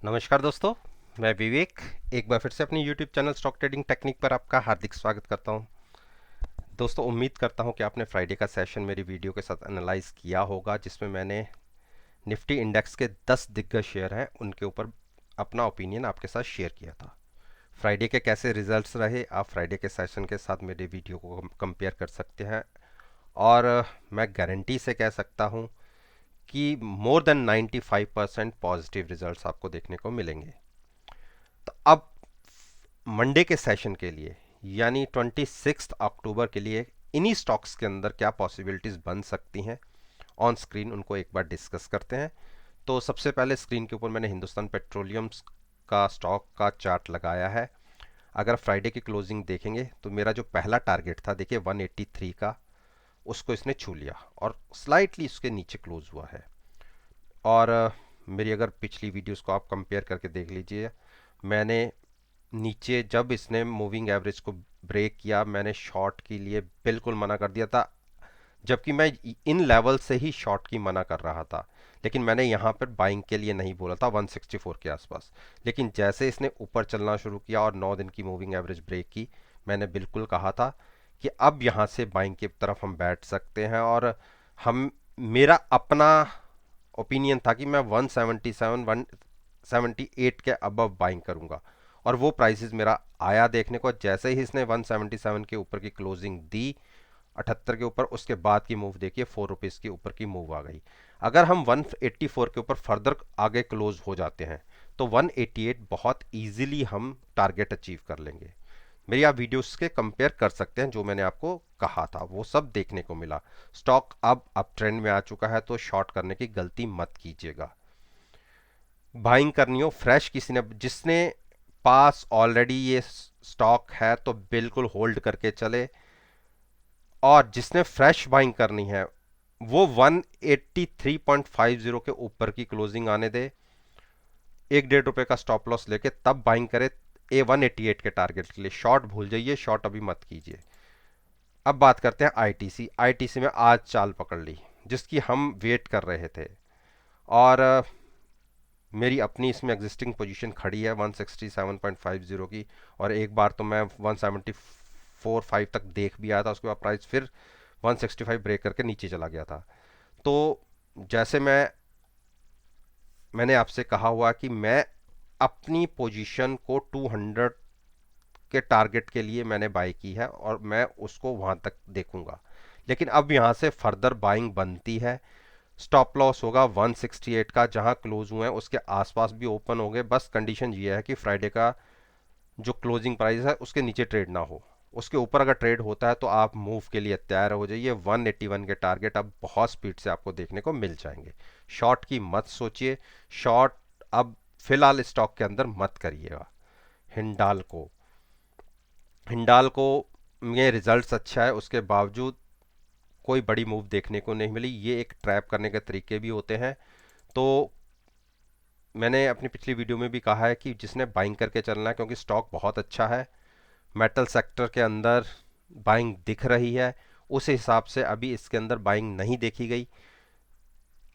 नमस्कार दोस्तों, मैं विवेक एक बार फिर से अपनी YouTube channel stock trading technique पर आपका हार्दिक स्वागत करता हूं। दोस्तों, उम्मीद करता हूं कि आपने फ्राइडे का सेशन मेरी वीडियो के साथ एनालाइज किया होगा, जिसमें मैंने निफ्टी इंडेक्स के 10 दिग्गज शेयर हैं उनके ऊपर अपना ओपिनियन आपके साथ शेयर किया था। फ्राइडे के कैसे रिजल्ट्स रहे आप फ्राइडे के सेशन के साथ मेरे वीडियो को कंपेयर कर सकते हैं। और मैं गारंटी से कह सकता हूं कि मोर देन 95% पॉजिटिव रिजल्ट्स आपको देखने को मिलेंगे। तो अब मंडे के सेशन के लिए यानी 26 अक्टूबर के लिए इन्हीं स्टॉक्स के अंदर क्या पॉसिबिलिटीज बन सकती हैं ऑन स्क्रीन, उनको एक बार डिस्कस करते हैं। तो सबसे पहले स्क्रीन के ऊपर मैंने हिंदुस्तान पेट्रोलियम का स्टॉक का चार्ट लगाया है। अगर फ्राइडे की क्लोजिंग देखेंगे तो मेरा जो पहला टारगेट था, देखिए 183 का, उसको इसने छू लिया और स्लाइटली उसके नीचे क्लोज हुआ है। और मेरी अगर पिछली वीडियोस को आप कंपेयर करके देख लीजिए, मैंने नीचे जब इसने मूविंग एवरेज को ब्रेक किया मैंने शॉर्ट के लिए बिल्कुल मना कर दिया था, जबकि मैं इन लेवल से ही शॉर्ट की मना कर रहा था। लेकिन मैंने यहाँ पर बाइंग के लिए नहीं बोला था 164 के आसपास। लेकिन जैसे इसने ऊपर चलना शुरू किया और 9 दिन की मूविंग एवरेज ब्रेक की, मैंने बिल्कुल कहा था कि अब यहाँ से बाइंग की तरफ हम बैठ सकते हैं। और हम मेरा अपना ओपिनियन था कि मैं 177 178 के अबव बाइंग करूंगा, और वो प्राइसेस मेरा आया देखने को। जैसे ही इसने 177 के ऊपर की क्लोजिंग दी 78 के ऊपर, उसके बाद की मूव देखिए ₹4 के ऊपर की मूव आ गई। अगर हम 184 के ऊपर फर्दर आगे क्लोज हो जाते हैं तो 188 बहुत इजीली हम टारगेट अचीव कर लेंगे। मेरी आप वीडियोस के कंपेयर कर सकते हैं, जो मैंने आपको कहा था वो सब देखने को मिला। स्टॉक अब अप ट्रेंड में आ चुका है, तो शॉर्ट करने की गलती मत कीजिएगा। बाइंग करनी हो फ्रेश, किसी ने जिसने पास ऑलरेडी ये स्टॉक है तो बिल्कुल होल्ड करके चले, और जिसने फ्रेश बाइंग करनी है वो 183.50 के ऊपर की क्लोजिंग आने दे, ₹1-1.5 का स्टॉप लॉस लेके तब बाइंग करे A188 के टारगेट के लिए। शॉर्ट भूल जाइए, शॉर्ट अभी मत कीजिए। अब बात करते हैं आईटीसी। आईटीसी में आज चाल पकड़ ली जिसकी हम वेट कर रहे थे, और मेरी अपनी इसमें एग्जिस्टिंग पोजीशन खड़ी है 167.50 की। और एक बार तो मैं 174.5 तक देख भी आया था, उसके बाद प्राइस फिर 165 ब्रेक करके नीचे चला गया था। तो जैसे मैंने आपसे कहा हुआ कि मैं अपनी पोजीशन को 200 के टारगेट के लिए मैंने बाई की है और मैं उसको वहां तक देखूंगा। लेकिन अब यहां से फर्दर बाइंग बनती है। स्टॉप लॉस होगा 168 का, जहां क्लोज हुए हैं उसके आसपास भी ओपन हो गए। बस कंडीशन ये है कि फ्राइडे का जो क्लोजिंग प्राइस है उसके नीचे ट्रेड ना हो। उसके ऊपर अगर ट्रेड होता है तो आप मूव के लिए तैयार हो जाइए। 181 के टारगेट अब बहुत स्पीड से आपको देखने को मिल जाएंगे। शॉर्ट की मत सोचिए, शॉर्ट अब फिलहाल स्टॉक के अंदर मत करिएगा। हिंडाल्को हिंडाल्को में रिजल्ट्स अच्छा है, उसके बावजूद कोई बड़ी मूव देखने को नहीं मिली। ये एक ट्रैप करने के तरीके भी होते हैं। तो मैंने अपनी पिछली वीडियो में भी कहा है कि जिसने बाइंग करके चलना है, क्योंकि स्टॉक बहुत अच्छा है, मेटल सेक्टर के अंदर बाइंग दिख रही है, उस हिसाब से अभी इसके अंदर बाइंग नहीं देखी गई।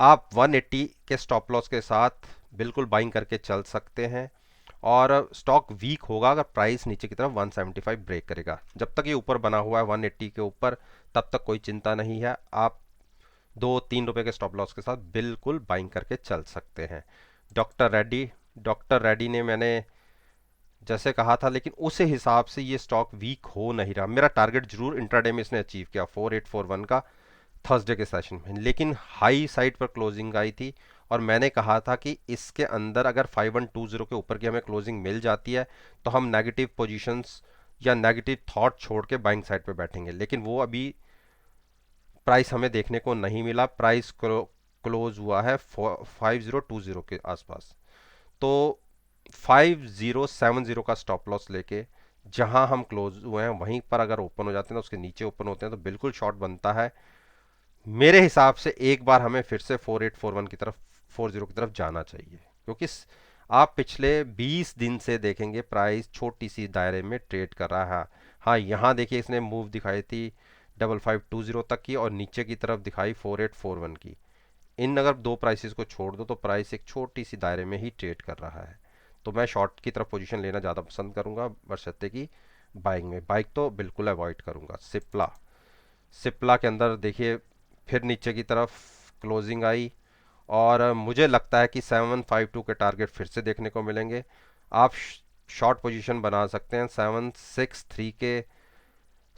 आप 180 के स्टॉप लॉस के साथ बिल्कुल बाइंग करके चल सकते हैं। और स्टॉक वीक होगा अगर प्राइस नीचे की तरफ 175 ब्रेक करेगा। जब तक ये ऊपर बना हुआ है 180 के ऊपर, तब तक कोई चिंता नहीं है। आप ₹2-3 के स्टॉप लॉस के साथ बिल्कुल बाइंग करके चल सकते हैं। डॉक्टर रेड्डी डॉक्टर रेड्डी ने मैंने जैसे कहा था, लेकिन उस हिसाब से ये स्टॉक वीक हो नहीं रहा। मेरा टारगेट जरूर इंट्राडे में इसने अचीव किया 4841 का थर्सडे के सेशन में, लेकिन हाई साइड पर क्लोजिंग आई थी। और मैंने कहा था कि इसके अंदर अगर 5120 के ऊपर की हमें क्लोजिंग मिल जाती है तो हम नेगेटिव पोजीशंस या नेगेटिव थॉट छोड़ के बाइंग साइड पे बैठेंगे। लेकिन वो अभी प्राइस हमें देखने को नहीं मिला। प्राइस क्लोज हुआ है 5020 के आसपास। तो 5070 का स्टॉप लॉस लेके जहां हम क्लोज हुए हैं वहीं पर अगर ओपन हो जाते हैं तो उसके नीचे ओपन होते हैं तो बिल्कुल शॉर्ट बनता है। मेरे हिसाब से एक बार हमें फिर से 4841 की तरफ 40 की तरफ जाना चाहिए, क्योंकि आप पिछले 20 दिन से देखेंगे प्राइस छोटी सी दायरे में ट्रेड कर रहा है। हाँ, यहाँ देखिए इसने मूव दिखाई थी 5520 तक की और नीचे की तरफ दिखाई 4841 की। इन अगर दो प्राइसेस को छोड़ दो तो प्राइस एक छोटी सी दायरे में ही ट्रेड कर रहा है। तो मैं शॉर्ट की तरफ पोजीशन लेना ज़्यादा पसंद करूंगा बशर्ते कि बाइंग में, बाइक तो बिल्कुल अवॉइड करूंगा। सिप्ला, सिप्ला के अंदर देखिए फिर नीचे की तरफ क्लोजिंग आई और मुझे लगता है कि 752 के टारगेट फिर से देखने को मिलेंगे। आप शॉर्ट पोजीशन बना सकते हैं 763 के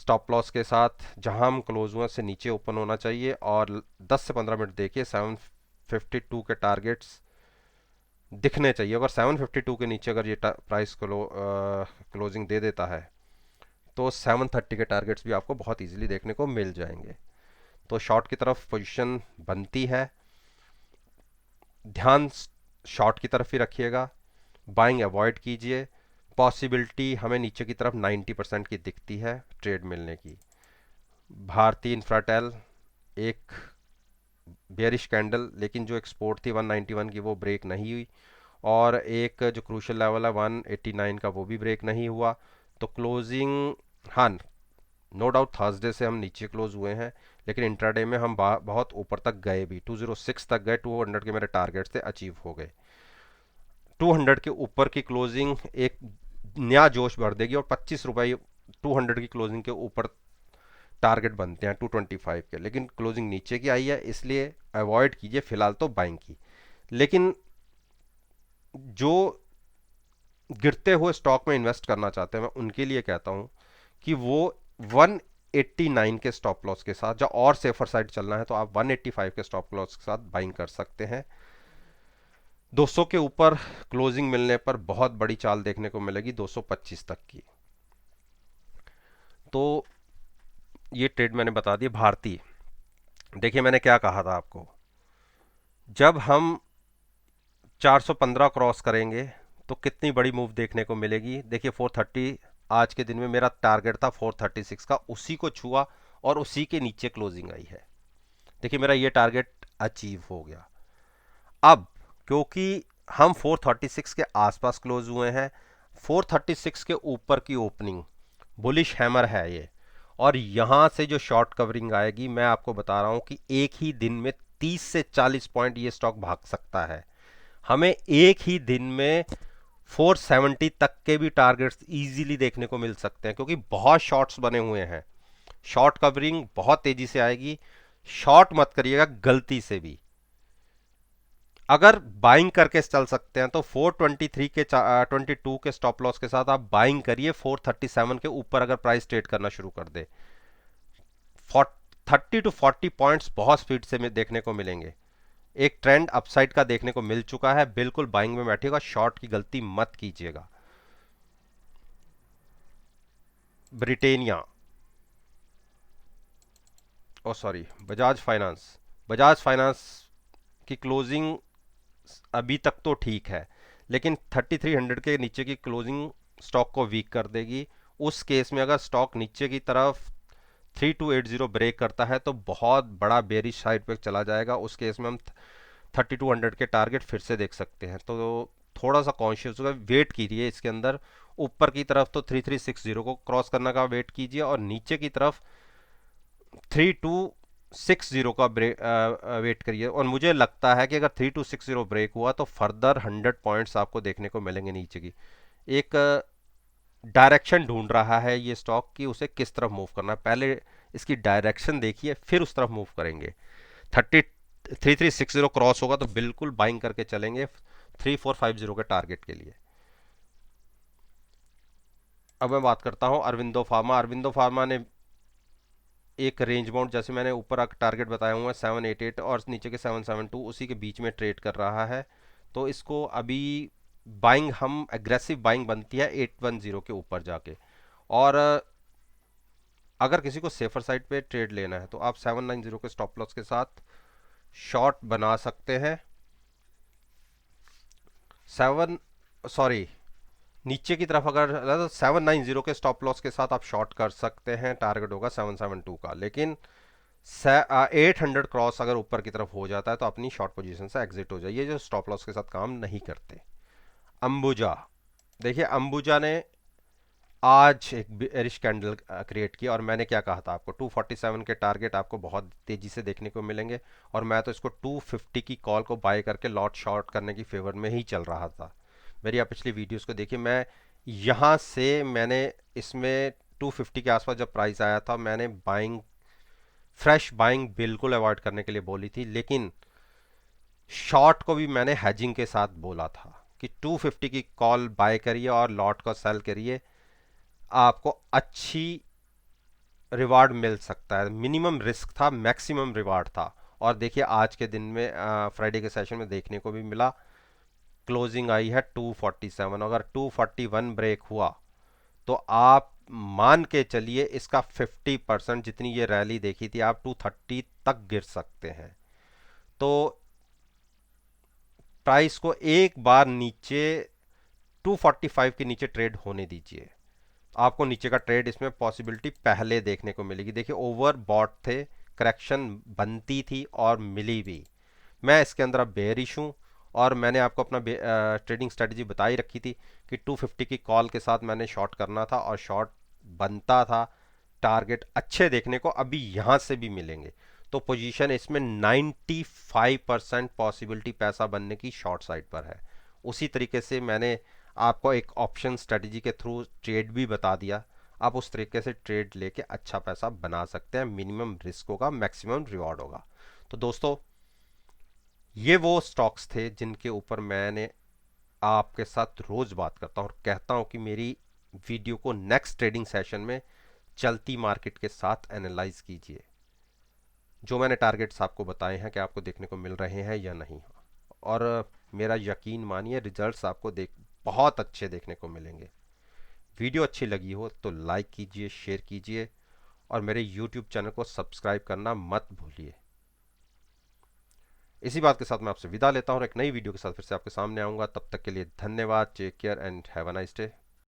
स्टॉप लॉस के साथ, जहां हम क्लोज हुए से नीचे ओपन होना चाहिए और 10 से 15 मिनट देखिए 752 के टारगेट्स दिखने चाहिए। अगर 752 के नीचे अगर ये प्राइस क्लोजिंग दे देता है तो 730 के टारगेट्स भी आपको बहुत इजीली देखने को मिल जाएंगे। तो शॉर्ट की तरफ पोजीशन बनती है, ध्यान शॉर्ट की तरफ ही रखिएगा, बाइंग अवॉइड कीजिए। पॉसिबिलिटी हमें नीचे की तरफ 90% की दिखती है ट्रेड मिलने की। भारती इंफ्राटेल एक बेयरिश कैंडल, लेकिन जो एक्सपोर्ट थी 191 की वो ब्रेक नहीं हुई और एक जो क्रूशियल लेवल है 189 का वो भी ब्रेक नहीं हुआ। तो क्लोजिंग, हाँ नो डाउट थर्सडे से हम नीचे क्लोज हुए हैं, लेकिन इंट्राडे में हम बहुत ऊपर तक गए भी, 206 तक गए, 200 के मेरे टारगेट से अचीव हो गए। 200 के ऊपर की क्लोजिंग एक नया जोश भर देगी और 25 रुपये 200 की क्लोजिंग के ऊपर टारगेट बनते हैं 225 के, लेकिन क्लोजिंग नीचे की आई है इसलिए अवॉइड कीजिए फिलहाल तो बाइंग की। लेकिन जो गिरते हुए स्टॉक में इन्वेस्ट करना चाहते हैं मैं उनके लिए कहता हूं कि वो 189 के स्टॉप लॉस के साथ, जब और सेफर साइड चलना है तो आप 185 के स्टॉप लॉस के साथ बाइंग कर सकते हैं। 200 के ऊपर क्लोजिंग मिलने पर बहुत बड़ी चाल देखने को मिलेगी 225 तक की। तो ये ट्रेड मैंने बता दी। भारती, देखिए मैंने क्या कहा था आपको, जब हम 415 क्रॉस करेंगे तो कितनी बड़ी मूव देखने को मिलेगी। देखिए 430 आज के दिन में मेरा टारगेट था 436 का, उसी को छुआ और उसी के नीचे क्लोजिंग आई है। देखिए मेरा ये टारगेट अचीव हो गया। अब क्योंकि हम 436 के आसपास क्लोज हुए हैं, 436 के ऊपर की ओपनिंग बुलिश हैमर है ये, और यहां से जो शॉर्ट कवरिंग आएगी मैं आपको बता रहा हूं कि एक ही दिन में 30 से 40 पॉइंट ये स्टॉक भाग सकता है। हमें एक ही दिन में 470 तक के भी टारगेट्स इजीली देखने को मिल सकते हैं, क्योंकि बहुत शॉर्ट्स बने हुए हैं। शॉर्ट कवरिंग बहुत तेजी से आएगी, शॉर्ट मत करिएगा गलती से भी। अगर बाइंग करके चल सकते हैं तो 423 के 22 के स्टॉप लॉस के साथ आप बाइंग करिए। 437 के ऊपर अगर प्राइस ट्रेड करना शुरू कर दे, 30 टू 40 पॉइंट्स बहुत स्पीड से देखने को मिलेंगे। एक ट्रेंड अपसाइड का देखने को मिल चुका है, बिल्कुल बाइंग में बैठिएगा, शॉर्ट की गलती मत कीजिएगा। Britannia, oh sorry Bajaj finance, Bajaj finance की क्लोजिंग अभी तक तो ठीक है, लेकिन 3300 के नीचे की क्लोजिंग स्टॉक को वीक कर देगी। उस केस में अगर स्टॉक नीचे की तरफ 3280 ब्रेक करता है तो बहुत बड़ा बेरिश साइड पे चला जाएगा। उस केस में हम 3200 के टारगेट फिर से देख सकते हैं। तो थोड़ा सा कॉन्शियस होगा, वेट कीजिए इसके अंदर। ऊपर की तरफ तो 3360 को क्रॉस करने का वेट कीजिए और नीचे की तरफ 3260 का वेट करिए। और मुझे लगता है कि अगर 3260 ब्रेक हुआ तो फर्दर 100 पॉइंट्स आपको देखने को मिलेंगे नीचे की। एक डायरेक्शन ढूंढ रहा है ये स्टॉक कि उसे किस तरफ मूव करना है, पहले इसकी डायरेक्शन देखिए फिर उस तरफ मूव करेंगे। 3360 क्रॉस होगा तो बिल्कुल बाइंग करके चलेंगे 3450 के टारगेट के लिए। अब मैं बात करता हूं अरविंदो फार्मा। अरविंदो फार्मा ने एक रेंज बाउंड, जैसे मैंने ऊपर टारगेट बताया हुआ है 788 और नीचे के 772, उसी के बीच में ट्रेड कर रहा है। तो इसको अभी बाइंग, हम एग्रेसिव बाइंग बनती है 810 के ऊपर जाके। और अगर किसी को सेफर साइड पे ट्रेड लेना है तो आप 790 के स्टॉप लॉस के साथ शॉर्ट बना सकते हैं। नीचे की तरफ अगर तो 790 के स्टॉप लॉस के साथ आप शॉर्ट कर सकते हैं, टारगेट होगा 772 का। लेकिन 800 क्रॉस अगर ऊपर की तरफ हो जाता है तो अपनी शॉर्ट पोजीशन से एग्जिट हो जाइए, जो स्टॉप लॉस के साथ काम नहीं करते। अंबुजा, देखिए अंबुजा ने आज एक बेरिश कैंडल क्रिएट किया, और मैंने क्या कहा था आपको, 247 के टारगेट आपको बहुत तेजी से देखने को मिलेंगे, और मैं तो इसको 250 की कॉल को बाय करके लॉट शॉर्ट करने की फेवर में ही चल रहा था। मेरी आप पिछली वीडियोस को देखिए, मैं यहाँ से मैंने इसमें 250 के आसपास जब प्राइस आया था, मैंने बाइंग, फ्रेश बाइंग बिल्कुल अवॉइड करने के लिए बोली थी, लेकिन शॉर्ट को भी मैंने हैजिंग के साथ बोला था कि 250 की कॉल बाय करिए और लॉट को सेल करिए, आपको अच्छी रिवार्ड मिल सकता है। मिनिमम रिस्क था, मैक्सिमम रिवार्ड था। और देखिए आज के दिन में फ्राइडे के सेशन में देखने को भी मिला, क्लोजिंग आई है 247। अगर 241 ब्रेक हुआ तो आप मान के चलिए इसका 50%, जितनी ये रैली देखी थी, आप 230 तक गिर सकते हैं। तो प्राइस को एक बार नीचे 245 के नीचे ट्रेड होने दीजिए, आपको नीचे का ट्रेड इसमें पॉसिबिलिटी पहले देखने को मिलेगी। देखिए ओवर बॉट थे, करेक्शन बनती थी और मिली भी। मैं इसके अंदर अब बेयरिश हूँ, और मैंने आपको अपना ट्रेडिंग स्ट्रेटजी बताई रखी थी कि 250 की कॉल के साथ मैंने शॉर्ट करना था, और शॉर्ट बनता था। टारगेट अच्छे देखने को अभी यहाँ से भी मिलेंगे, तो पोजीशन इसमें 95% पॉसिबिलिटी पैसा बनने की शॉर्ट साइड पर है। उसी तरीके से मैंने आपको एक ऑप्शन स्ट्रेटजी के थ्रू ट्रेड भी बता दिया, आप उस तरीके से ट्रेड लेके अच्छा पैसा बना सकते हैं। मिनिमम रिस्क होगा, मैक्सिमम रिवॉर्ड होगा। तो दोस्तों, ये वो स्टॉक्स थे जिनके ऊपर मैंने आपके साथ रोज बात करता हूँ और कहता हूँ कि मेरी वीडियो को नेक्स्ट ट्रेडिंग सेशन में चलती मार्केट के साथ एनालाइज कीजिए। जो मैंने टारगेट्स आपको बताए हैं कि आपको देखने को मिल रहे हैं या नहीं, और मेरा यकीन मानिए रिजल्ट्स आपको बहुत अच्छे देखने को मिलेंगे। वीडियो अच्छी लगी हो तो लाइक कीजिए, शेयर कीजिए, और मेरे यूट्यूब चैनल को सब्सक्राइब करना मत भूलिए। इसी बात के साथ मैं आपसे विदा लेता हूँ और एक नई वीडियो के साथ फिर से आपके सामने आऊँगा। तब तक के लिए धन्यवाद। Take care and have a nice day.